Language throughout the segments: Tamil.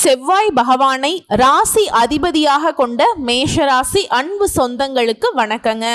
செவ்வாய் பகவானை ராசி அதிபதியாக கொண்ட மேஷராசி அன்பு சொந்தங்களுக்கு வணக்கங்க.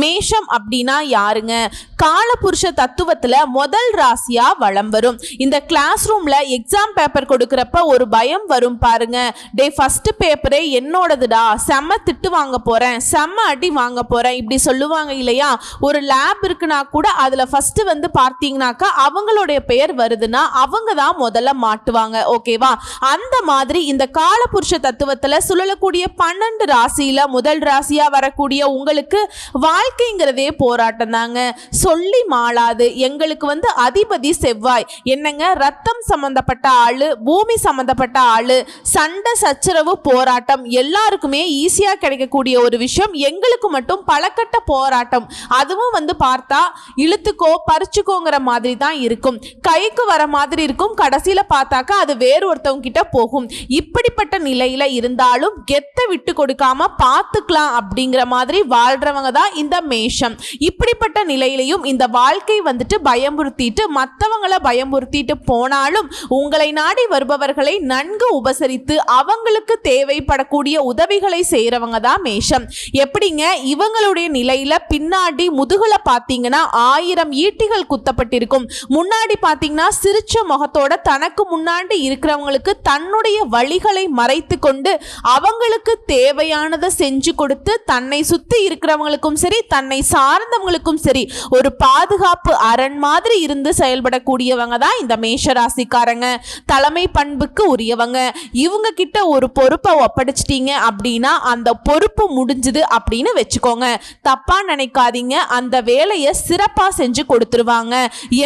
மேஷம் அப்படின்னா யாருங்க? காலபுருஷ தத்துவத்துல முதல் ராசியா வலம் வரும். இந்த கிளாஸ் ரூம்ல எக்ஸாம் பேப்பர் கொடுக்கறப்ப ஒரு பயம் வரும் பாருங்க. டே ஃபர்ஸ்ட் பேப்பரே என்னோடதுடா, செம்ம திட்டு வாங்க போறேன், செம்ம அடி வாங்க போறேன், இப்படி சொல்லுவாங்க இல்லையா? ஒரு லேப் இருக்குன்னா கூட அதுல ஃபர்ஸ்ட் வந்து பார்த்தீங்கன்னாக்கா அவங்களுடைய பெயர் வருதுன்னா அவங்க தான் முதல்ல மாட்டுவாங்க. ஓகேவா? அந்த மாதிரி இந்த காலபுருஷ தத்துவத்துல சுழலக்கூடிய 12 ராசியில முதல் ராசியா வரக்கூடிய உங்களுக்கு வாழ்க்கைங்கிறதே போராட்டம் தாங்க. சொல்லி மாளாது. எங்களுக்கு வந்து அதிபதி செவ்வாய். என்னங்க, ரத்தம் சம்பந்தப்பட்ட ஆளு, பூமி சம்பந்தப்பட்ட ஆளு, சண்டை சச்சரவு போராட்டம் எல்லாருக்குமே ஈஸியா கிடைக்கக்கூடிய ஒரு விஷயம். எங்களுக்கு மட்டும் பலகட்ட போராட்டம். அதுவும் வந்து பார்த்தா இழுத்துக்கோ பறிச்சுக்கோங்கிற மாதிரி தான் இருக்கும். கைக்கு வர மாதிரி இருக்கும், கடைசியில பார்த்தாக்கா அது வேறு ஒருத்தவங்க கிட்ட போகும். இப்படிப்பட்ட நிலையில இருந்தாலும் கெத்த விட்டு கொடுக்காம பார்த்துக்கலாம் அப்படிங்கிற மாதிரி வாழ்றவங்க தான் இந்த மேஷம். இப்படிப்பட்ட நிலையிலையும் இந்த வாழ்க்கை வந்துட்டு பயமுறுத்திட்டு மற்றவங்களை பயமுறுத்திட்டு போனாலும் உங்களை நாடி வருபவர்களை நன்கு உபசரித்து அவங்களுக்கு தேவைப்படக்கூடிய உதவிகளை செய்யறவங்க தான் மேஷம். எப்படிங்க? இவங்களுடைய நிலையில பின்னாடி முதுகுல பார்த்தீங்கன்னா 1000 ஈட்டிகள் குத்தப்பட்டிருக்கும். முன்னாடி பார்த்தீங்கன்னா சிரிச்ச முகத்தோட தனக்கு முன்னாடி இருக்கிறவங்களுக்கு தன்னுடைய வழிகளை மறைத்து கொண்டு அவங்களுக்கு தேவையானதை செஞ்சு கொடுத்து தன்னை சுத்தி இருக்கிறவங்களுக்கும் சரி தன்னை சார்ந்தவங்களுக்கும் சரி ஒரு பாதுகாப்பு அரண் மாதிரி இருந்து செயல்படக்கூடியவங்க தான் இந்த மேஷராசிக்காரங்க. தலைமை பண்புக்கு உரியவங்க. இவங்க கிட்ட ஒரு பொறுப்பை ஒப்படைச்சிட்டீங்க அப்படின்னா அந்த பொறுப்பு முடிஞ்சுது அப்படின்னு வச்சுக்கோங்க. தப்பா நினைக்காதீங்க. அந்த வேலையை சிறப்பா செஞ்சு கொடுத்துருவாங்க.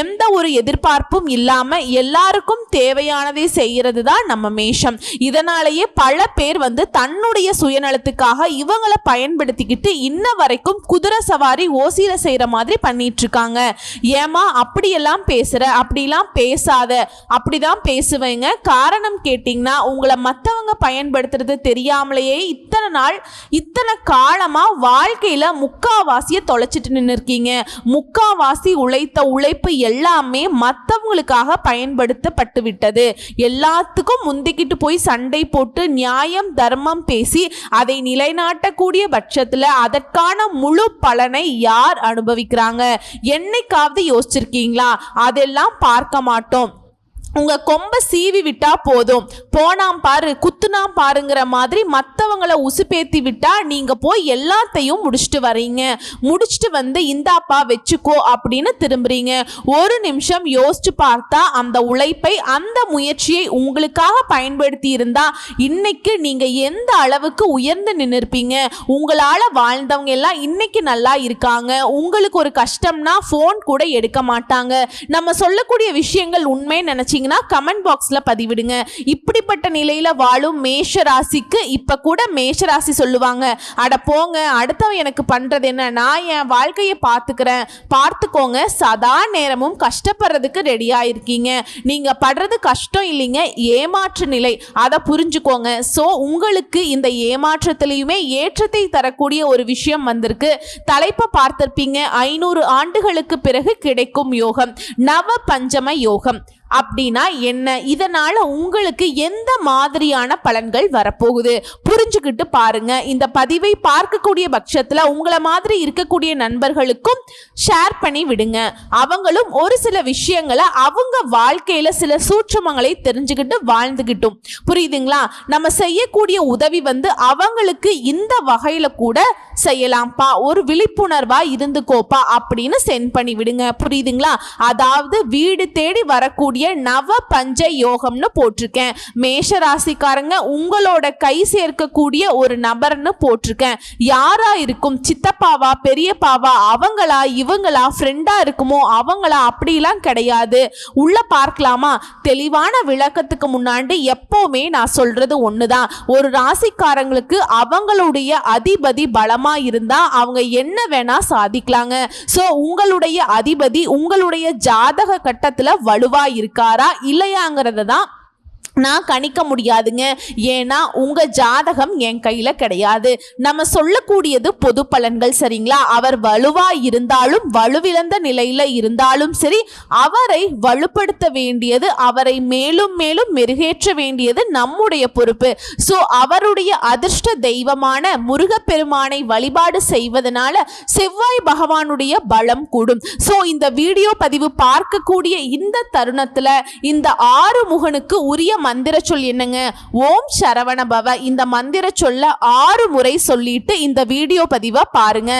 எந்த ஒரு எதிர்பார்ப்பும் இல்லாம எல்லாருக்கும் தேவையானதை செய்யறது தான் நம்ம மேஷம். இதனாலேயே பல பேர் வந்து தன்னுடைய சுயநலத்துக்காக இவங்களை பயன்படுத்திக்கிட்டு இன்ன வரைக்கும் குதிரை சவாரி ஓசியில செய்யற மாதிரி பண்ணிட்டு இருக்காங்க. ஏமா அப்படியெல்லாம் பேசுற, அப்படிலாம் பேசாத, அப்படிதான் பேசுவேங்க. காரணம் கேட்டீங்கன்னா உங்களை மற்றவங்க பயன்படுத்துறது தெரியாமலேயே இத்தனை நாள் இத்தனை காலமா வாழ்க்கையில முக்காவாசியை தொலைச்சிட்டு நின்று இருக்கீங்க. முக்காவாசி உழைத்த உழைப்பு எல்லாமே மற்றவங்களுக்காக பயன்படுத்தப்பட்டு விட்டது. எல்லாத்துக்கும் முந்திக்கிட்டு போய் சண்டை போட்டு நியாயம் தர்மம் பேசி அதை நிலைநாட்டக்கூடிய பட்சத்தில் அதற்கான முழு பலனை யார் அனுபவிக்கிறாங்க? என்னைக்காவது யோசிச்சிருக்கீங்களா? அதெல்லாம் பார்க்க மாட்டோம். உங்க கொம்ப சீவி விட்டா போதும், போனாம் பாரு குத்துனாம் பாருங்கிற மாதிரி மற்றவங்களை உசுப்பேத்தி விட்டா நீங்க போய் எல்லாத்தையும் முடிச்சுட்டு வரீங்க. முடிச்சுட்டு வந்து இந்தாப்பா வச்சுக்கோ அப்படின்னு திரும்புறீங்க. ஒரு நிமிஷம் யோசிச்சு பார்த்தா அந்த உழைப்பை அந்த முயற்சியை உங்களுக்காக பயன்படுத்தி இருந்தா இன்னைக்கு நீங்க எந்த அளவுக்கு உயர்ந்து நின்னுருப்பீங்க. உங்களால வாழ்ந்தவங்க எல்லாம் இன்னைக்கு நல்லா இருக்காங்க. உங்களுக்கு ஒரு கஷ்டம்னா போன் கூட எடுக்க மாட்டாங்க. நம்ம சொல்லக்கூடிய விஷயங்கள் உண்மை நினைச்சு கமெண்ட் பாக்ஸ்ல பதிவிடுங்க. இப்படிப்பட்ட நிலையில வாழும் மேஷ ராசிக்கு இப்ப கூட மேஷ ராசி சொல்லுவாங்க, அட போங்க அடுத்தவன் எனக்கு பண்றது என்ன, நான் என் வாழ்க்கையை பார்த்துக்கிறேன், பார்த்துக்கோங்க. சதா நேரமும் கஷ்டப்படுறதுக்கு ரெடியா இருக்கீங்க. நீங்க படுறது கஷ்டம் இல்லைங்க, ஏமாற்று நிலை, அதை புரிஞ்சுக்கோங்க. சோ உங்களுக்கு இந்த ஏமாற்றத்திலையுமே ஏற்றத்தை தரக்கூடிய ஒரு விஷயம் வந்திருக்கு. தலைப்பை பார்த்திருப்பீங்க, 500 ஆண்டுகளுக்கு பிறகு கிடைக்கும் யோகம், நவ பஞ்சம யோகம். அப்படின்னா என்ன? இதனால உங்களுக்கு எந்த மாதிரியான பலன்கள் வரப்போகுது புரிஞ்சுக்கிட்டு பாருங்க. இந்த பதிவை பார்க்கக்கூடிய பட்சத்துல உங்களை மாதிரி இருக்கக்கூடிய நண்பர்களுக்கும் ஷேர் பண்ணி விடுங்க. அவங்களும் ஒரு சில விஷயங்களை அவங்க வாழ்க்கையில சில சூட்சமங்களை தெரிஞ்சுக்கிட்டு வாழ்ந்துகிட்டும். புரியுதுங்களா? நம்ம செய்யக்கூடிய உதவி வந்து அவங்களுக்கு இந்த வகையில கூட செய்யலாம்ப்பா, ஒரு விழிப்புணர்வா இருந்துக்கோப்பா அப்படின்னு சென்ட் பண்ணி விடுங்க. புரியுதுங்களா? அதாவது வீடு தேடி வரக்கூடிய நவ பஞ்ச யோகம்னு போட்டிருக்கேன். மேஷ ராசிக்காரங்க உங்களோட கை சேர்க்கக்கூடிய ஒரு நபர்னு போட்டிருக்கேன். யாரா இருக்கும்? சித்தப்பாவா, பெரியப்பாவா, அவங்களா, இவங்களா, ஃப்ரெண்டா இருக்குமோ அவங்களா? அப்படிலாம் கிடையாது. உள்ள பார்க்கலாமா? தெளிவான விளக்கத்துக்கு முன்னாடி எப்பவுமே நான் சொல்றது ஒண்ணுதான். ஒரு ராசிக்காரங்களுக்கு அவங்களுடைய அதிபதி பலமா இருந்தா அவங்க என்ன வேணா சாதிக்கலாங்க. சோ உங்களுடைய அதிபதி உங்களுடைய ஜாதக கட்டத்துல வலுவா இருக்காரா இல்லையாங்கிறத தான் நான் கணிக்க முடியாதுங்க. ஏன்னா உங்க ஜாதகம் என் கையில கிடையாது. நம்ம சொல்லக்கூடியது பொது பலன்கள், சரிங்களா? அவர் வலுவா இருந்தாலும் வலுவிழந்த நிலையில இருந்தாலும் சரி, அவரை வலுப்படுத்த வேண்டியது, அவரை மேலும் மேலும் மெருகேற்ற வேண்டியது நம்முடைய பொறுப்பு. ஸோ அவருடைய அதிர்ஷ்ட தெய்வமான முருகப்பெருமானை வழிபாடு செய்வதனால செவ்வாய் பகவானுடைய பலம் கூடும். ஸோ இந்த வீடியோ பதிவு பார்க்கக்கூடிய இந்த தருணத்துல இந்த ஆறுமுகனுக்கு உரிய மந்திர சொல் என்னங்க? ஓம் சரவண பவ. இந்த மந்திர சொல்ல 6 முறை சொல்லிட்டு இந்த வீடியோ பதிவை பாருங்க.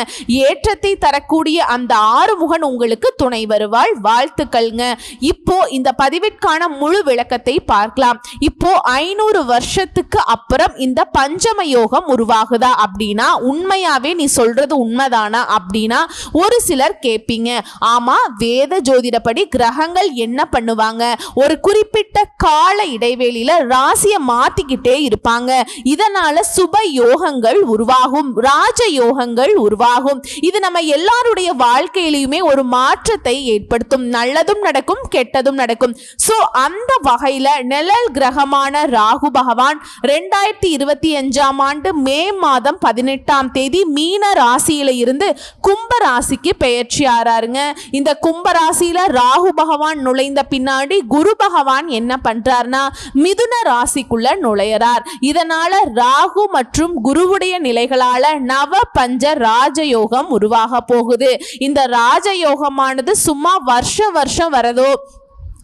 ஏற்றத்தை தரக்கூடிய அந்த ஆறுமுகன் உங்களுக்கு துணை வருவாள். வாழ்த்துக்கள்ங்க. இப்போ இந்த பதிவிற்கான முழு விளக்கத்தை பார்க்கலாம். இப்போ 500 வருஷத்துக்கு அப்புறம் இந்த பஞ்சம யோகம் உருவாகுதா அப்படின்னா உண்மையாவே நீ சொல்றது உண்மைதானா அப்படின்னா ஒரு சிலர் கேட்பீங்க. ஆமா, வேத ஜோதிடப்படி கிரகங்கள் என்ன பண்ணுவாங்க, ஒரு குறிப்பிட்ட கால இடைவெளியில ராசியை மாத்திக்கிட்டே இருப்பாங்க. இதனால சுப யோகங்கள் உருவாகும், ராஜ யோகங்கள் உருவாகும். இது நம்ம எல்லாருடைய வாழ்க்கையிலுமே ஒரு மாற்றத்தை ஏற்படுத்தும். நல்லதும் நடக்கும், கெட்டதும் நடக்கும். சோ அந்த வகையில நிழல் கிரகமான ராகு பகவான் 2025ஆம் ஆண்டு மே மாதம் 18ஆம் தேதி மீன ராசியில இருந்து கும்ப ராசிக்கு பெயர்ச்சி ஆறாருங்க. இந்த கும்ப ராசியில ராகு பகவான் நுழைந்த பின்னாடி குரு பகவான் என்ன பண்றாருன்னா மிதுன ராசிக்குள்ள நுழையறார். இதனால ராகு மற்றும் குருவுடைய நிலைகளால நவ பஞ்ச ராஜயோகம் உருவாக போகுது. இந்த ராஜயோகமானது சும்மா வருஷம் வரதோ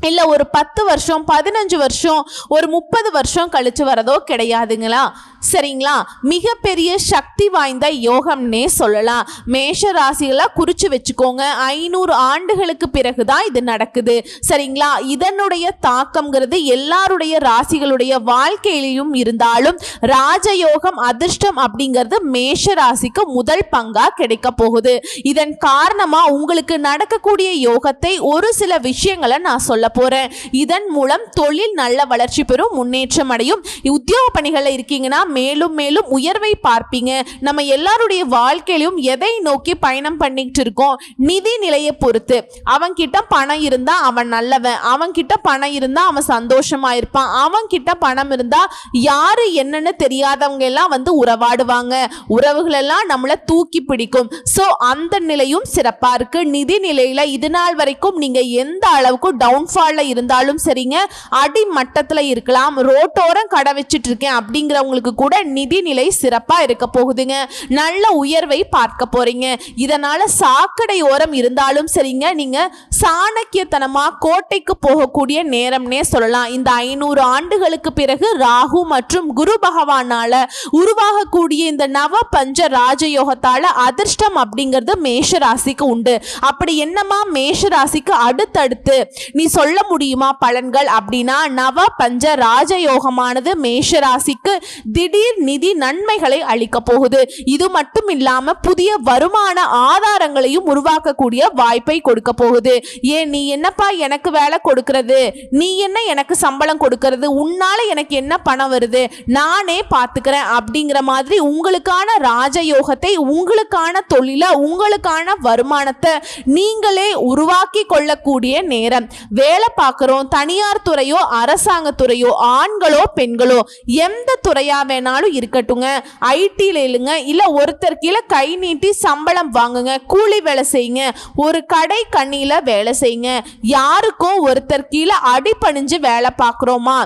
இல்ல ஒரு 10 வருஷம் 15 வருஷம் ஒரு 30 வருஷம் கழிச்சு வரதோ கிடையாதுங்களா, சரிங்களா? மிகப்பெரிய சக்தி வாய்ந்த யோகம்னே சொல்லலாம். மேஷ ராசிகளை குறிச்சு வச்சுக்கோங்க. 500 ஆண்டுகளுக்கு பிறகுதான் இது நடக்குது, சரிங்களா? இதனுடைய தாக்கம்ங்கிறது எல்லாருடைய ராசிகளுடைய வாழ்க்கையிலும் இருந்தாலும் ராஜயோகம் அதிர்ஷ்டம் அப்படிங்கிறது மேஷ ராசிக்கு முதல் பங்கா கிடைக்க போகுது. இதன் காரணமா உங்களுக்கு நடக்கக்கூடிய யோகத்தை ஒரு சில விஷயங்களை நான் சொல்ல போறேன். இதன் மூலம் தொழில் நல்ல வளர்ச்சி பெறும், முன்னேற்றம் அடையும். உத்தியோக பணிகளில் இருக்கீங்கன்னா மேலும் மேலும் உயர்வை பார்ப்பீங்க. நம்ம எல்லாருடைய வாழ்க்கையிலும் எதை நோக்கி பயணம் பண்ணிட்டு இருக்கோம்? நிதி நிலையை பொறுத்து. அவன் கிட்ட பணம் இருந்தா அவன் நல்லவன், அவன் கிட்ட பணம் இருந்தா அவன் சந்தோஷமா இருப்பான், அவன் கிட்ட பணம் இருந்தா யாரு என்னன்னு தெரியாதவங்க எல்லாம் வந்து உறவாடுவாங்க, உறவுகள் எல்லாம் நம்மளை தூக்கி பிடிக்கும். சோ அந்த நிலையும் சிறப்பா இருக்கு. நிதி நிலையில இது நாள் வரைக்கும் நீங்க எந்த அளவுக்கு டவுன்ஃபால்ல இருந்தாலும் சரிங்க, அடிமட்டத்துல இருக்கலாம், ரோட்டோரம் கடை வச்சிட்டு இருக்கேன் அப்படிங்கிறவங்களுக்கு கூட நிதி நிலை சிறப்பா இருக்க போகுதுங்க. நல்ல உயர்வை பார்க்க போறீங்க. இதனால சாக்கடை ஓரம் இருந்தாலும் சரிங்க, நீங்க சாணக்கியத்தனமா கோட்டைக்கு போகக்கூடிய நேரம்னே சொல்லலாம். இந்த 500 ஆண்டுகளுக்கு பிறகு ராகு மற்றும் குரு பகவானால உருவாகக்கூடிய இந்த நவ பஞ்ச ராஜயோகத்தால அதிர்ஷ்டம் அப்படிங்கிறது மேஷ ராசிக்கு உண்டு. அப்படி என்னமா மேஷ ராசிக்கு அடுத்தடுத்து நீ சொல்ல முடியுமா பலன்கள் அப்படின்னா, நவ பஞ்ச ராஜயோகமானது மேஷ ராசிக்கு திடீர் நிதி நன்மைகளை அளிக்க போகுது. இது மட்டும் இல்லாம புதிய வருமான ஆதாரங்களையும் உருவாக்கக்கூடிய வாய்ப்பை கொடுக்க போகுது. ஏன் நீ என்னப்பா எனக்கு வேலை கொடுக்கிறது, நீ என்ன எனக்கு சம்பளம் கொடுக்கிறது, உன்னால எனக்கு என்ன பணம் வருது, நானே பார்த்துக்கிறேன் அப்படிங்கிற மாதிரி உங்களுக்கான ராஜயோகத்தை, உங்களுக்கான தொழில, உங்களுக்கான வருமானத்தை நீங்களே உருவாக்கி கொள்ளக்கூடிய நேரம். வேலை பார்க்கிறோம், தனியார் துறையோ அரசாங்க துறையோ, ஆண்களோ பெண்களோ எந்த துறையா வேணாலும் இருக்கட்டுங்க, ஐடில இல்லைங்க, இல்ல ஒருத்தர் கீழே கை நீட்டி சம்பளம் வாங்குங்க, கூலி வேலை செய்யுங்க, ஒரு கடை கண்ணியில வேலை செய்யுங்க, யாருக்கோ ஒருத்தர் கீழே அடிபணிஞ்சு வேலை பார்க்குறோமா,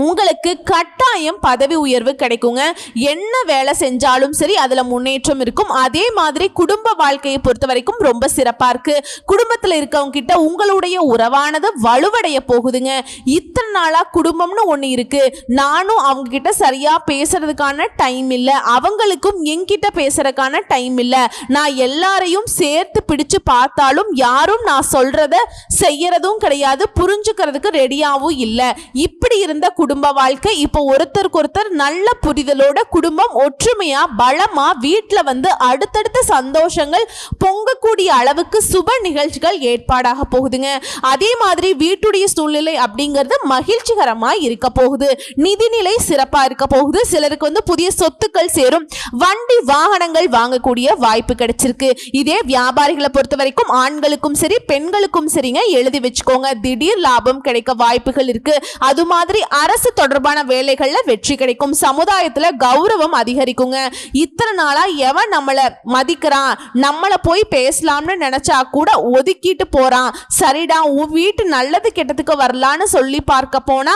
உங்களுக்கு கட்டாயம் பதவி உயர்வு கிடைக்குங்க. என்ன வேலை செஞ்சாலும் சரி அதுல முன்னேற்றம் இருக்கும். அதே மாதிரி குடும்ப வாழ்க்கையை பொறுத்த வரைக்கும் ரொம்ப சிறப்பா இருக்கு. குடும்பத்துல இருக்கவங்க கிட்ட உங்களுடைய உறவானது வலுவடைய போகுதுங்க. இத்தனை நாளா குடும்பம்னு ஒண்ணு இருக்கு, நானும் அவங்க கிட்ட சரியா பேசுறதுக்கான டைம் இல்ல, அவங்களுக்கும் என்கிட்ட பேசுறதுக்கான டைம் இல்ல, நான் எல்லாரையும் சேர்த்து பிடிச்சு பார்த்தாலும் யாரும் நான் சொல்றத செய்யறதும் கிடையாது, புரிஞ்சுக்கிறதுக்கு ரெடியாவும் இல்ல. இப்படி இருந்த குடும்ப வாழ்க்கை இப்போ ஒருத்தருக்கு ஒருத்தர் நல்ல புரிதலோட குடும்பம் ஒற்றுமையா பலமா வீட்டுல வந்து அடுத்தடுத்த சந்தோஷங்கள் பொங்கக்கூடிய அளவுக்கு சுப நிகழ்ச்சிகள் ஏற்பாடாக போகுதுங்க. அதே மாதிரி வீட்டுடைய சூழ்நிலை அப்படிங்கிறது மகிழ்ச்சிகரமா இருக்க போகுது. நிதிநிலை சிறப்பா இருக்க போகுது. சிலருக்கு வந்து புதிய சொத்துக்கள் சேரும், வண்டி வாகனங்கள் வாங்கக்கூடிய வாய்ப்பு கிடைச்சிருக்கு. இதே வியாபாரிகளை பொறுத்த வரைக்கும் ஆண்களுக்கும் சரி பெண்களுக்கும் சரிங்க, எழுதி வச்சுக்கோங்க, திடீர் லாபம் கிடைக்க வாய்ப்புகள் இருக்கு. அது மாதிரி அரசு அரசு தொடர்பான வேலைகள்ல வெற்றி கிடைக்கும். சமுதாயத்துல கௌரவம் அதிகரிக்குங்க. இத்தனை நாளா எவன் நம்மளை மதிக்கிறான், நம்மளை போய் பேசலாம்னு நினைச்சா கூட ஒதுக்கிட்டு போறான், சரிடா உன் வீட்டு நல்லது கெட்டதுக்கு வரலான்னு சொல்லி பார்க்க போனா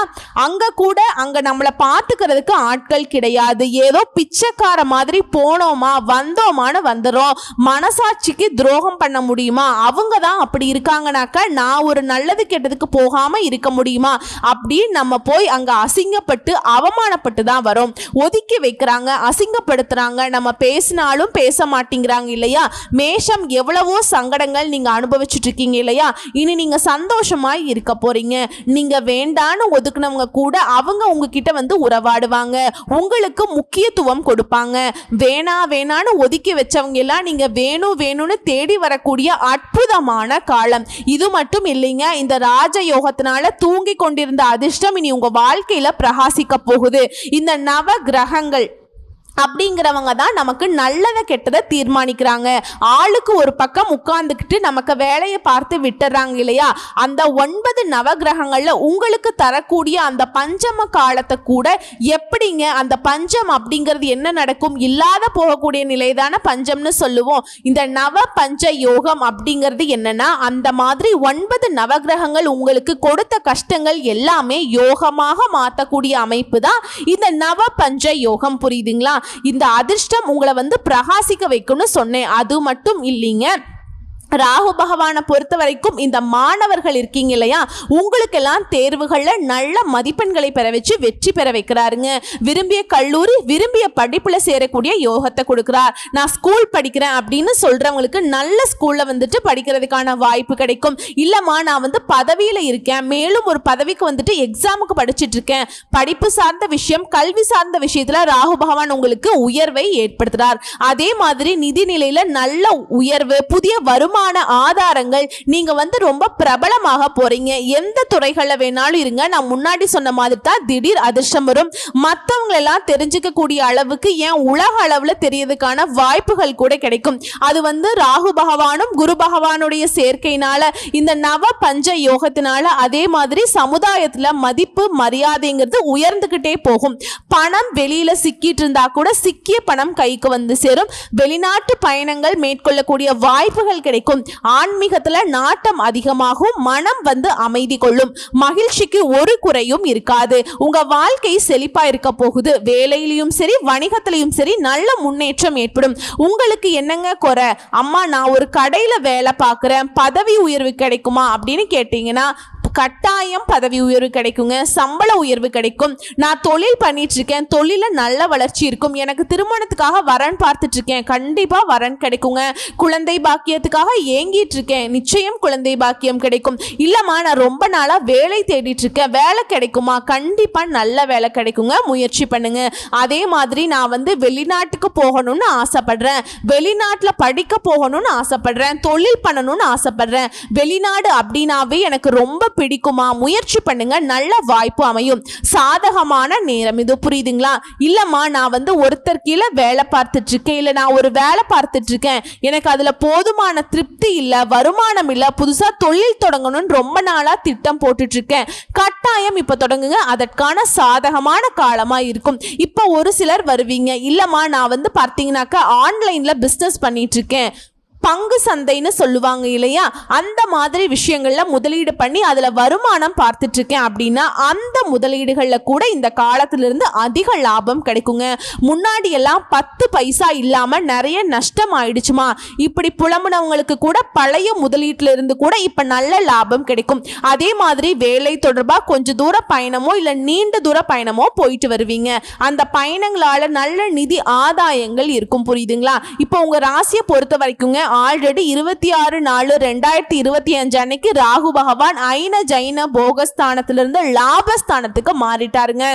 அங்க நம்மளை பார்த்துக்கிறதுக்கு ஆட்கள் கிடையாது. ஏதோ பிச்சைக்கார மாதிரி போனோமா வந்தோமான்னு வந்துடும். மனசாட்சிக்கு துரோகம் பண்ண முடியுமா? அவங்க தான் அப்படி இருக்காங்கனாக்கா நான் ஒரு நல்லது கெட்டதுக்கு போகாம இருக்க முடியுமா? அப்படின்னு நம்ம போய் அங்க அசிங்கப்பட்டு அவமானப்பட்டு தான் வரோம். ஒதுக்கி வைக்கிறாங்க, அசிங்கப்படுத்துறாங்க, நம்ம பேசினாலும் பேச மாட்டேங்கிறாங்க இல்லையா? மேஷம் எவ்வளவோ சங்கடங்கள் நீங்க அனுபவிச்சுட்டு இருக்கீங்க இல்லையா? இனி நீங்க சந்தோஷமாய் இருக்க போறீங்க. நீங்க வேண்டான்னு ஒதுக்குனவங்க கூட அவங்க உங்ககிட்ட வந்து உறவாடுவாங்க, உங்களுக்கு முக்கியத்துவம் கொடுப்பாங்க. வேணான்னு ஒதுக்கி வச்சவங்க எல்லாம் நீங்க வேணும்னு தேடி வரக்கூடிய அற்புதமான காலம் இது. மட்டும் இல்லைங்க, இந்த ராஜயோகத்தினால தூங்கி கொண்டிருந்த அதிர்ஷ்டம் இனி உங்க வாழ்க்கையில பிரகாசிக்க போகுது. இந்த நவ கிரகங்கள் அப்படிங்கிறவங்க தான் நமக்கு நல்லதை கெட்டதை தீர்மானிக்கிறாங்க. ஆளுக்கு ஒரு பக்கம் உட்கார்ந்துக்கிட்டு நமக்கு வேலையை பார்த்து விட்டுறாங்க இல்லையா? அந்த 9 நவகிரகங்கள்ல உங்களுக்கு தரக்கூடிய அந்த பஞ்சம காலத்தை கூட எப்படிங்க, அந்த பஞ்சம் அப்படிங்கிறது என்ன நடக்கும்? இல்லாத போகக்கூடிய நிலைதான பஞ்சம்னு சொல்லுவோம். இந்த நவ பஞ்ச யோகம் அப்படிங்கிறது என்னன்னா, அந்த மாதிரி 9 நவகிரகங்கள் உங்களுக்கு கொடுத்த கஷ்டங்கள் எல்லாமே யோகமாக மாற்றக்கூடிய அமைப்பு தான் இந்த நவ பஞ்ச யோகம். புரியுதுங்களா? இந்த அதிர்ஷ்டம் உங்களை வந்து பிரகாசிக்க வைக்கும்னு சொன்னேன். அது மட்டும் இல்லைங்க, ராகு பகவானை பொறுத்த வரைக்கும் இந்த மாணவர்கள் இருக்கீங்க இல்லையா, உங்களுக்கெல்லாம் தேர்வுகளில் நல்ல மதிப்பெண்களை பெற வச்சு வெற்றி பெற வைக்கிறாருங்க. விரும்பிய கல்லூரி விரும்பிய படிப்புல சேரக்கூடிய யோகத்தை கொடுக்கிறார். நான் ஸ்கூல் படிக்கிறேன் அப்படின்னு சொல்றவங்களுக்கு நல்ல ஸ்கூல்ல வந்துட்டு படிக்கிறதுக்கான வாய்ப்பு கிடைக்கும். இல்லம்மா நான் வந்து பதவியில இருக்கேன், மேலும் ஒரு பதவிக்கு வந்துட்டு எக்ஸாமுக்கு படிச்சுட்டு இருக்கேன், படிப்பு சார்ந்த விஷயம் கல்வி சார்ந்த விஷயத்துல ராகு பகவான் உங்களுக்கு உயர்வை ஏற்படுத்துறார். அதே மாதிரி நிதி நிலையில நல்ல உயர்வு, புதிய வருமானம் ஆதாரங்கள், நீங்க வந்து ரொம்ப பிரபலமாக போறீங்க. எந்த துறைகள்ல வேணாலும் இருங்க, நான் முன்னாடி சொன்ன மாதிரி தான் திடீர் அதிர்ஷ்டம் வரும். மற்றவங்க எல்லாம் தெரிஞ்சுக்க கூடிய அளவுக்கு ஏன் உலக அளவுல தெரியறதுக்கான வாய்ப்புகள் கூட கிடைக்கும். அது வந்து ராகு பகவானும் குரு பகவானுடைய சேர்க்கையினால, இந்த நவ பஞ்ச யோகத்தினால, அதே மாதிரி சமுதாயத்துல மதிப்பு மரியாதைங்கிறது உயர்ந்துகிட்டே போகும். பணம் வெளியில சிக்கிட்டு இருந்தா கூட சிக்கிய பணம் கைக்கு வந்து சேரும். வெளிநாட்டு பயணங்கள் மேற்கொள்ளக்கூடிய வாய்ப்புகள் கிடைக்கும். ஆன்மீகத்துல நாட்டம் அதிகமாகும். மனம் வந்து அமைதி கொள்ளும். மகிழ்ச்சிக்கு ஒரு குறையும் இருக்காது. உங்க வாழ்க்கை செழிப்பா இருக்க போகுது. வேலையிலும் சரி வணிகத்திலையும் சரி நல்ல முன்னேற்றம் ஏற்படும். உங்களுக்கு என்னங்க குறை? அம்மா நான் ஒரு கடையில வேலை பார்க்குறேன், பதவி உயர்வு கிடைக்குமா அப்படின்னு கேட்டீங்கன்னா கட்டாயம் பதவி உயர்வு கிடைக்குங்க, சம்பள உயர்வு கிடைக்கும். நான் தொழில் பண்ணிட்டு இருக்கேன், தொழில நல்ல வளர்ச்சி இருக்கும். எனக்கு திருமணத்துக்காக வரன் பார்த்துட்டு இருக்கேன், கண்டிப்பா வரன் கிடைக்குங்க. குழந்தை பாக்கியத்துக்காக ஏங்கிட்டு இருக்கேன், நிச்சயம் குழந்தை பாக்கியம் கிடைக்கும். இல்லம்மா நான் ரொம்ப நாளா வேலை தேடிட்டு இருக்கேன், வேலை கிடைக்குமா? கண்டிப்பா நல்ல வேலை கிடைக்குங்க, முயற்சி பண்ணுங்க. அதே மாதிரி நான் வந்து வெளிநாட்டுக்கு போகணும்னு ஆசைப்படுறேன், வெளிநாட்டுல படிக்க போகணும்னு ஆசைப்படுறேன், தொழில் பண்ணணும்னு ஆசைப்படுறேன், வெளிநாடு அப்படின்னாவே எனக்கு ரொம்ப பிடிக்குமா? முயற்சி பண்ணுங்க, நல்ல வாய்ப்பு அமையும். சாதகமான நேரம் இது. புரியுதுங்களா? இல்லம்மா நான் வந்து ஒருத்தர் கீழே வேலை பார்த்துட்டு இருக்கேன், இல்ல நான் ஒரு வேலை பார்த்துட்டு இருக்கேன், எனக்கு அதுல போதுமான திருப்தி இல்ல, வருமானம் இல்ல, புதுசா தொழில் தொடங்கணும்னு ரொம்ப நாளா திட்டம் போட்டுட்டு இருக்கேன், கட்டாயம் இப்ப தொடங்குங்க, அதற்கான சாதகமான காலமா இருக்கும். இப்ப ஒரு சிலர் வருவீங்க, இல்லம்மா நான் வந்து பார்த்தீங்கன்னாக்கா ஆன்லைன்ல பிசினஸ் பண்ணிட்டு இருக்கேன், பங்கு சந்தைன்னு சொல்லுவாங்க இல்லையா, அந்த மாதிரி விஷயங்கள்ல முதலீடு பண்ணி அதுல வருமானம் பார்த்துட்டு இருக்கேன் அப்படின்னா அந்த முதலீடுகள்ல கூட இந்த காலத்திலிருந்து அதிக லாபம் கிடைக்குங்க. முன்னாடி எல்லாம் 10 பைசா இல்லாம நிறைய நஷ்டம் ஆயிடுச்சுமா, இப்படி புலம்புனவங்களுக்கு கூட பழைய முதலீட்டுல இருந்து கூட இப்ப நல்ல லாபம் கிடைக்கும். அதே மாதிரி வேலை தொடர்பா கொஞ்சம் தூர பயணமோ இல்ல நீண்ட தூர பயணமோ போயிட்டு வருவீங்க, அந்த பயணங்களால நல்ல நிதி ஆதாயங்கள் இருக்கும். புரியுதுங்களா? இப்போ உங்க ராசியை பொறுத்த வரைக்குங்க ஆல்ரெடி 26/4/2025 அன்னைக்கு ராகு பகவான் ஐன ஜைன போகஸ்தானத்திலிருந்து லாபஸ்தானத்துக்கு மாறிட்டாருங்க.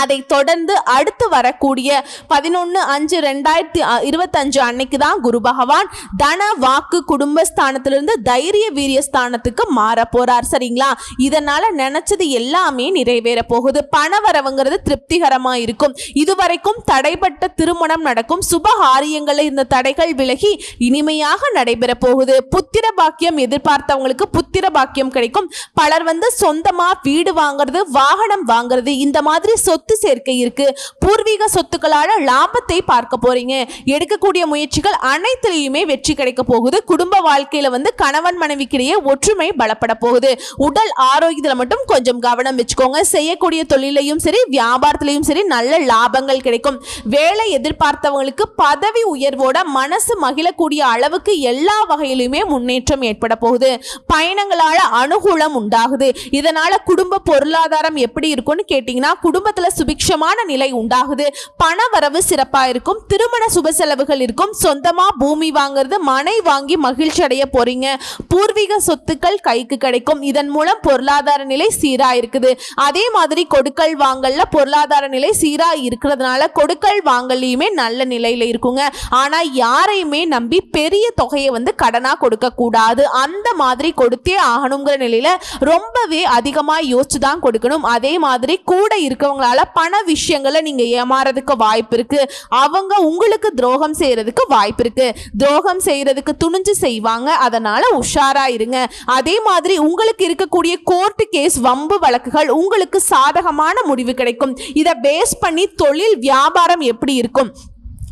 அதை தொடர்ந்து அடுத்து வரக்கூடிய 11/5/2025 அன்னைக்கு தான் குரு பகவான் தன வாக்கு குடும்பஸ்தானத்திலிருந்து தைரிய வீரிய ஸ்தானத்துக்கு மாற போறார். சரிங்களா? இதனால நினைச்சது எல்லாமே நிறைவேற போகுது. பணவரவுங்கிறது திருப்திகரமா இருக்கும். இதுவரைக்கும் தடைப்பட்ட திருமணம் நடக்கும். சுபகாரியங்களில் இந்த தடைகள் விலகி இனிமையாக நடைபெற போகுது. புத்திர பாக்கியம் எதிர்பார்த்தவங்களுக்கு புத்திர பாக்கியம் கிடைக்கும். பலர் சொந்தமா வீடு வாங்குறது, வாகனம் வாங்குறது, இந்த மாதிரி சொத்து சேர்க்கை இருக்கு. பூர்வீக சொத்துக்களால லாபத்தை பார்க்க போறீங்க. எடுக்கக்கூடிய முயற்சிகள் அனைத்திலையுமே வெற்றி கிடைக்க போகுது. குடும்ப வாழ்க்கையில கணவன் மனைவிக்கிடையே ஒற்றுமை பலப்பட போகுது. உடல் ஆரோக்கியத்துல மட்டும் கொஞ்சம் கவனம் வச்சுக்கோங்க. செய்யக்கூடிய தொழிலையும் சரி வியாபாரத்திலையும் சரி நல்ல லாபங்கள் கிடைக்கும். வேலை எதிர்பார்த்தவங்களுக்கு பதவி உயர்வோட மனசு மகிழக்கூடிய அளவுக்கு எல்லா வகையிலுமே முன்னேற்றம் ஏற்பட போகுது. பயணங்களால அனுகூலம் உண்டாகுது. இதனால குடும்ப பொருளாதாரம் எப்படி இருக்கும்னு கேட்டீங்கன்னா குடும்பத்துல சுபிக்ஷமான நிலை உண்டாகுது. பண வரவு சிறப்பா இருக்கும். திருமண சுப செலவுகள் இருக்கும். சொந்தமா பூமி வாங்குறது, மனை வாங்கி மகிழ்ச்சி அடைய போறீங்க. பூர்வீக சொத்துக்கள் கைக்கு கிடைக்கும். இதன் மூலம் பொருளாதார நிலை சீரா இருக்குது. அதே மாதிரி கொடுக்கல் வாங்கல்ல பொருளாதார நிலை சீரா இருக்கிறதுனால கொடுக்கல் வாங்கலையுமே நல்ல நிலையில இருக்குங்க. ஆனா யாரையுமே நம்பி பெரிய தொகையை கடனா கொடுக்க கூடாது. அந்த மாதிரி கொடுத்தே ஆகணுங்கிற நிலையில ரொம்பவே அதிகமா யோசிச்சுதான் கொடுக்கணும். அதே மாதிரி கூட இருக்கவங்களால பண விஷயங்களை நீங்க ஏமாறதுக்கு வாய்ப்பு இருக்கு. அவங்க உங்களுக்கு துரோகம் செய்யறதுக்கு வாய்ப்பு இருக்கு. துரோகம் செய்யறதுக்கு துணிஞ்சு செய்வாங்க. அதனால உஷாரா இருங்க. அதே மாதிரி உங்களுக்கு இருக்கக்கூடிய கோர்ட் கேஸ் வம்பு வழக்குகள் உங்களுக்கு சாதகமான முடிவு கிடைக்கும். இதை பேஸ் பண்ணி தொழில் வியாபாரம் எப்படி இருக்கும்?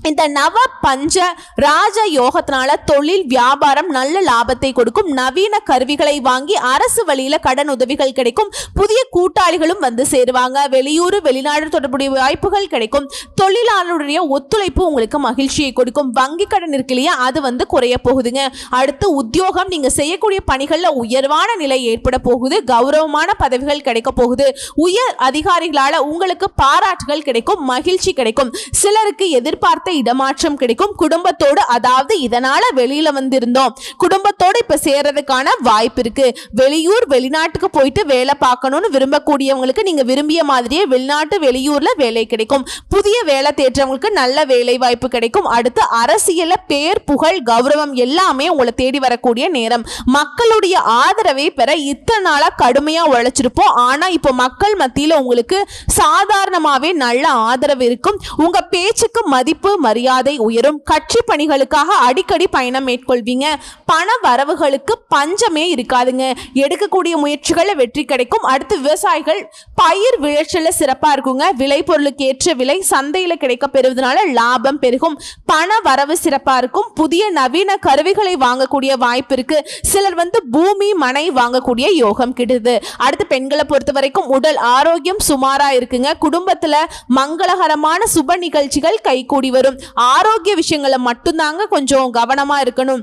இந்த நவ பஞ்ச ராஜ யோகத்தினால தொழில் வியாபாரம் நல்ல லாபத்தை கொடுக்கும். நவீன கருவிகளை வாங்கி அரசு வழியில கடன் உதவிகள் கிடைக்கும். புதிய கூட்டாளிகளும் சேருவாங்க. வெளியூர் வெளிநாடு தொடர்புடைய வாய்ப்புகள் கிடைக்கும். தொழிலாளருடைய ஒத்துழைப்பு உங்களுக்கு மகிழ்ச்சியை கொடுக்கும். வங்கி கடன் இருக்கு இல்லையா, அது குறைய போகுதுங்க. அடுத்து உத்தியோகம், நீங்க செய்யக்கூடிய பணிகள்ல உயர்வான நிலை ஏற்பட போகுது. கௌரவமான பதவிகள் கிடைக்க போகுது. உயர் அதிகாரிகளால உங்களுக்கு பாராட்டுகள் கிடைக்கும். மகிழ்ச்சி கிடைக்கும். சிலருக்கு எதிர்பார்த்த இடமாற்றம் கிடைக்கும். குடும்பத்தோடு, அதாவது இதனால வெளியில இருந்தோம், குடும்பத்தோடு இப்ப சேர்றதுக்கான வாய்ப்பு இருக்கு. வெளியூர் வெளிநாட்டுக்கு போயிட்டு வேலை பார்க்கணும்னு விரும்பக்கூடியவங்களுக்கு நீங்க விரும்பிய மாதிரியே வெளிநாட்டு வெளியூர்ல வேலை கிடைக்கும். புதிய வேலை தேடுறவங்களுக்கு நல்ல வேலை வாய்ப்பு கிடைக்கும். அடுத்து அரசியல பேர் புகழ் கௌரவம் எல்லாமே உங்களை தேடி வரக்கூடிய நேரம். மக்களுடைய ஆதரவை பெற இத்தனை நாளா கடுமையா உழைச்சிருப்போம். ஆனா இப்போ மக்கள் மத்தியில உங்களுக்கு சாதாரணமாவே நல்ல ஆதரவு இருக்கும். உங்க பேச்சுக்கு மதிப்பு மரியாதை உயரும். கட்சி பணிகளுக்காக அடிக்கடி பயணம் மேற்கொள்வீங்க. பண வரவுகளுக்கு பஞ்சமே இருக்காதுங்க. எடுக்கக்கூடிய முயற்சிகளை வெற்றி கிடைக்கும். அடுத்து விவசாயிகள் பயிர் விளைச்சல சிறப்பா இருக்குங்க. விளைபொருளுக்கு ஏற்ற விலை சந்தையில கிடைக்க பெறுவதனால லாபம் பெருகும். பண வரவு சிறப்பா இருக்கும். புதிய நவீன கருவிகளை வாங்கக்கூடிய வாய்ப்பு இருக்கு. சிலர் பூமி மனை வாங்கக்கூடிய யோகம் கிடைக்குது. அடுத்து பெண்களை பொறுத்த வரைக்கும் உடல் ஆரோக்கியம் சுமாரா இருக்குங்க. குடும்பத்துல மங்களகரமான சுப நிகழ்ச்சிகள் கைகூடி வரும். ஆரோக்கிய விஷயங்களை மட்டும்தாங்க கொஞ்சம் கவனமா இருக்கணும்.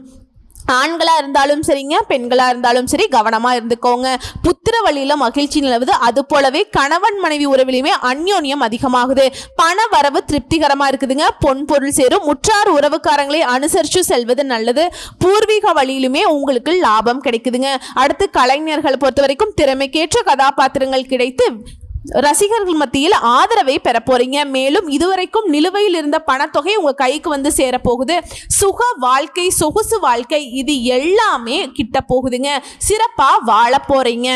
ஆண்களா இருந்தாலும் சரிங்க, பெண்களா இருந்தாலும் சரி கவனமா இருந்துக்கோங்க. புத்திர வழியில மகிழ்ச்சி நிலவுது. அது போலவே கணவன் மனைவி உறவிலுமே அந்யோன்யம் அதிகமாகுது. பண வரவு திருப்திகரமா இருக்குதுங்க. பொன் பொருள் சேரும். உற்றார் உறவுக்காரங்களை அனுசரிச்சு செல்வது நல்லது. பூர்வீக வழியிலுமே உங்களுக்கு லாபம் கிடைக்குதுங்க. அடுத்து கலைஞர்களை பொறுத்த வரைக்கும் திறமைக்கேற்ற கதாபாத்திரங்கள் கிடைத்து ரசிகர்கள் மத்தியில் ஆதரவை பெற போறீங்க. மேலும் இதுவரைக்கும் நிலுவையில் இருந்த பணத்தொகை உங்க கைக்கு சேர போகுது. சுக வாழ்க்கை, சொகுசு வாழ்க்கை, இது எல்லாமே கிட்ட போகுதுங்க. சிறப்பா வாழ போறீங்க.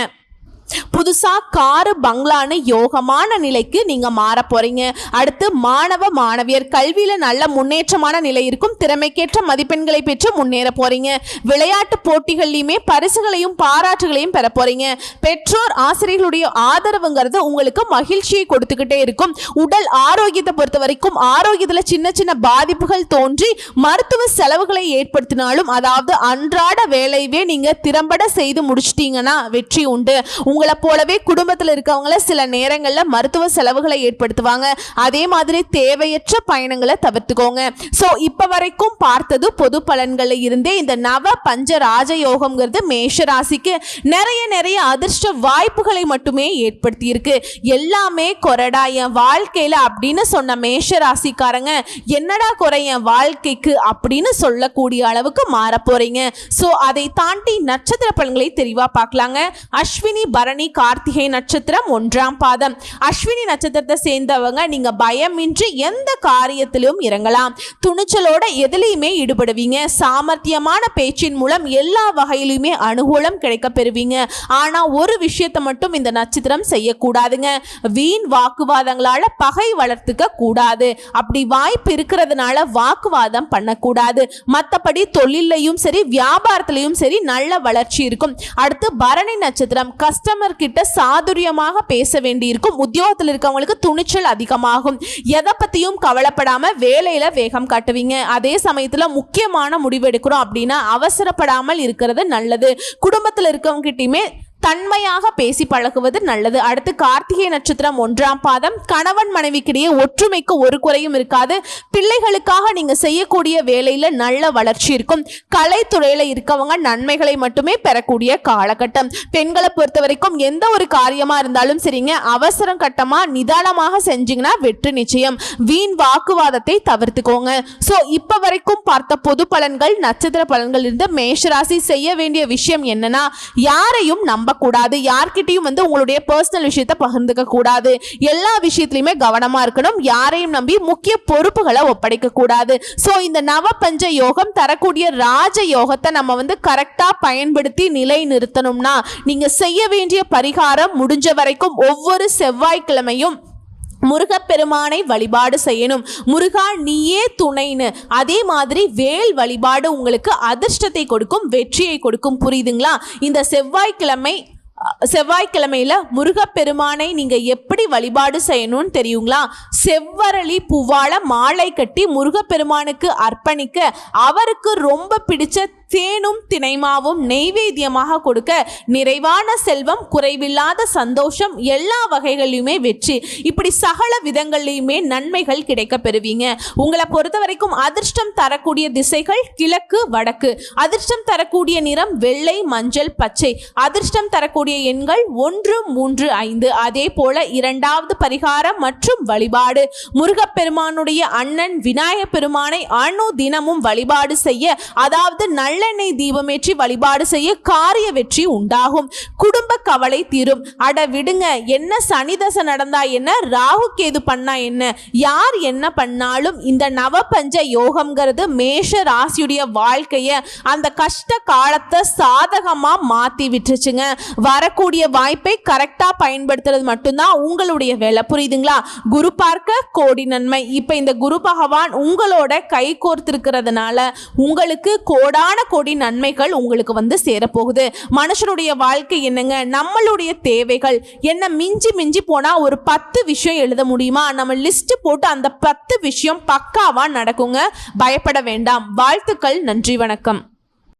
புதுசா காரு பங்களான்னு யோகமான நிலைக்கு நீங்க மாற போறீங்க. அடுத்து மாணவ மாணவியர் கல்வியில நல்ல முன்னேற்றமான நிலை இருக்கும். திறமைக்கேற்ற மதிப்பெண்களை பெற்று முன்னேற போறீங்க. விளையாட்டு போட்டிகள்லையுமே பரிசுகளையும் பாராட்டுகளையும் பெற போறீங்க. பெற்றோர் ஆசிரியர்களுடைய ஆதரவுங்கிறது உங்களுக்கு மகிழ்ச்சியை கொடுத்துக்கிட்டே இருக்கும். உடல் ஆரோக்கியத்தை பொறுத்த வரைக்கும் ஆரோக்கியத்துல சின்ன சின்ன பாதிப்புகள் தோன்றி மருத்துவ செலவுகளை ஏற்படுத்தினாலும், அதாவது அன்றாட வேலையவே நீங்க திறம்பட செய்து முடிச்சிட்டீங்கன்னா வெற்றி உண்டு. உங்களை போலவே குடும்பத்தில் இருக்கவங்கள சில நேரங்கள்ல மருத்துவ செலவுகளை ஏற்படுத்துவாங்க. அதே மாதிரி தேவையற்ற பயணங்களை தவிர்த்துக்கோங்க. சோ இப்ப வரைக்கும் பார்த்தது பொது பலன்கள்ல இருந்தே இந்த நவ பஞ்ச ராஜயோகம்ங்கிறது மேஷ ராசிக்கு நிறைய அதிர்ஷ்ட வாய்ப்புகளை மட்டுமே ஏற்படுத்தி இருக்கு. எல்லாமே கொரடா என் வாழ்க்கையில அப்படின்னு சொன்ன மேஷ ராசிக்காரங்க என்னடா குறை என் வாழ்க்கைக்கு அப்படின்னு சொல்லக்கூடிய அளவுக்கு மாற போறீங்க. சோ அதை தாண்டி நட்சத்திர பலன்களை தெளிவா பார்க்கலாங்க. அஸ்வினி பரணி பரணி கார்த்திகை நட்சத்திரம் 1ஆம் பாதம். அஸ்வினி நட்சத்திரத்தை சேர்ந்தவங்க நீங்க பயமின்றி எந்த காரியத்திலும் இறங்கலாம். துணிச்சலோட எதிலையுமே ஈடுபடுவீங்க. சாமர்த்தியமான பேச்சின் மூலம் எல்லா வகையிலுமே அனுகூலம் கிடைக்க பெறுவீங்க. ஆனா ஒரு விஷயத்தை மட்டும் இந்த நட்சத்திரம் செய்யக்கூடாதுங்க. வீண் வாக்குவாதங்களால பகை வளர்த்துக்க கூடாது. அப்படி வாய்ப்பு இருக்கிறதுனால வாக்குவாதம் பண்ணக்கூடாது. மற்றபடி தொழிலையும் சரி வியாபாரத்திலையும் சரி நல்ல வளர்ச்சி இருக்கும். அடுத்து பரணி நட்சத்திரம், கஸ்டமர் கிட்ட சாதுரியமாக பேச வேண்டியிருக்கும். உத்தியோகத்தில் இருக்கவங்களுக்கு துணிச்சல் அதிகமாகும். எதை பத்தியும் கவலைப்படாம வேலையில வேகம் காட்டுவீங்க. அதே சமயத்துல முக்கியமான முடிவு எடுக்கிறோம் அப்படின்னா அவசரப்படாமல் இருக்கிறது நல்லது. குடும்பத்தில் இருக்கவங்க கிட்டயுமே தன்மையாக பேசி பழகுவது நல்லது. அடுத்து கார்த்திகை நட்சத்திரம் 1ஆம் பாதம், கணவன் மனைவிக்கிடையே ஒற்றுமைக்கு ஒரு குறையும் இருக்காது. பிள்ளைகளுக்காக நீங்க செய்யக்கூடிய வேலையில நல்ல வளர்ச்சி இருக்கும். கலைத்துறையில இருக்கவங்க நன்மைகளை மட்டுமே பெறக்கூடிய காலகட்டம். பெண்களை பொறுத்த வரைக்கும் எந்த ஒரு காரியமா இருந்தாலும் சரிங்க, அவசரம் கட்டமா நிதானமாக செஞ்சீங்கன்னா வெற்றி நிச்சயம். வீண் வாக்குவாதத்தை தவிர்த்துக்கோங்க. சோ இப்ப வரைக்கும் பார்த்த பொது பலன்கள், நட்சத்திர பலன்கள் இருந்து மேஷராசி செய்ய வேண்டிய விஷயம் என்னன்னா, யாரையும் கூடாது. யார்கிட்டயும் உங்களுடைய பர்சனல் விஷயத்தை பகிர்ந்துக்க கூடாது. எல்லா விஷயத்திலுமே கவனமா இருக்கணும். யாரையும் நம்பி முக்கிய பொறுப்புகளை ஒப்படைக்க கூடாது. சோ இந்த நவபஞ்ச யோகம் தரக்கூடிய ராஜ யோகத்தை நம்ம கரெக்டா பயன்படுத்தி நிலை நிறுத்தணும்னா நீங்க செய்ய வேண்டிய பரிகாரம், முடிஞ்ச வரைக்கும் ஒவ்வொரு செவ்வாய்க்கிழமையும் முருகப்பெருமானை வழிபாடு செய்யணும். முருகா நீயே துணைன்னு. அதே மாதிரி வேல் வழிபாடு உங்களுக்கு அதிர்ஷ்டத்தை கொடுக்கும், வெற்றியை கொடுக்கும். புரியுதுங்களா? இந்த செவ்வாய்க்கிழமையில முருகப்பெருமானை நீங்க எப்படி வழிபாடு செய்யணும்னு தெரியுங்களா? செவ்வரளி பூவால மாலை கட்டி முருகப்பெருமானுக்கு அர்ப்பணிக்க, அவருக்கு ரொம்ப பிடிச்ச தேனும் தினைமாவும் நெய்வேத்தியமாக கொடுக்க, நிறைவான செல்வம், குறைவில்லாத சந்தோஷம், எல்லா வகைகளிலுமே வெற்றி, இப்படி சகல விதங்களிலுமே நன்மைகள் கிடைக்க பெறுவீங்க. உங்களை பொறுத்த வரைக்கும் அதிர்ஷ்டம் தரக்கூடிய திசைகள் கிழக்கு, வடக்கு. அதிர்ஷ்டம் தரக்கூடிய நிறம் வெள்ளை, மஞ்சள், பச்சை. அதிர்ஷ்டம் தரக்கூடிய எண்கள் 1, 3, 5. அதே போல 2வது பரிகாரம் மற்றும் வழிபாடு, முருகப்பெருமானுடைய அண்ணன் விநாயகப் பெருமானை தினமும் வழிபாடு செய்ய, அதாவது நல்லெண்ணெய் தீபமேற்றி வழிபாடு செய்ய காரிய வெற்றி உண்டாகும். குடும்ப கவலை தீரும். அட விடுங்க, என்ன சனிதசை நடந்தா என்ன, ராகு கேது பண்ணா என்ன, யார் என்ன பண்ணாலும் இந்த நவபஞ்ச யோகம்ங்கிறது மேஷ ராசியுடைய வாழ்க்கைய, அந்த கஷ்ட காலத்தை சாதகமா மாத்தி விட்டுருச்சுங்க. வரக்கூடிய வாய்ப்பை கரெக்டா பயன்படுத்துறது மட்டும்தான் உங்களுடைய வேலை. புரியுதுங்களா? குரு பார்க்க கோடி நன்மை. இப்ப இந்த குரு பகவான் உங்களோட கை கோர்த்திருக்கிறதுனால உங்களுக்கு கோடான கோடி நன்மைகள் உங்களுக்கு சேரப்போகுது. மனுஷனுடைய வாழ்க்கை என்னங்க, நம்மளுடைய தேவைகள் என்ன, மிஞ்சி மிஞ்சி போனா ஒரு 10 விஷயம் எழுத முடியுமா? நம்ம லிஸ்ட் போட்டு அந்த 10 விஷயம் பக்காவா நடக்குங்க. பயப்பட வேண்டாம். வாழ்த்துக்கள். நன்றி, வணக்கம்.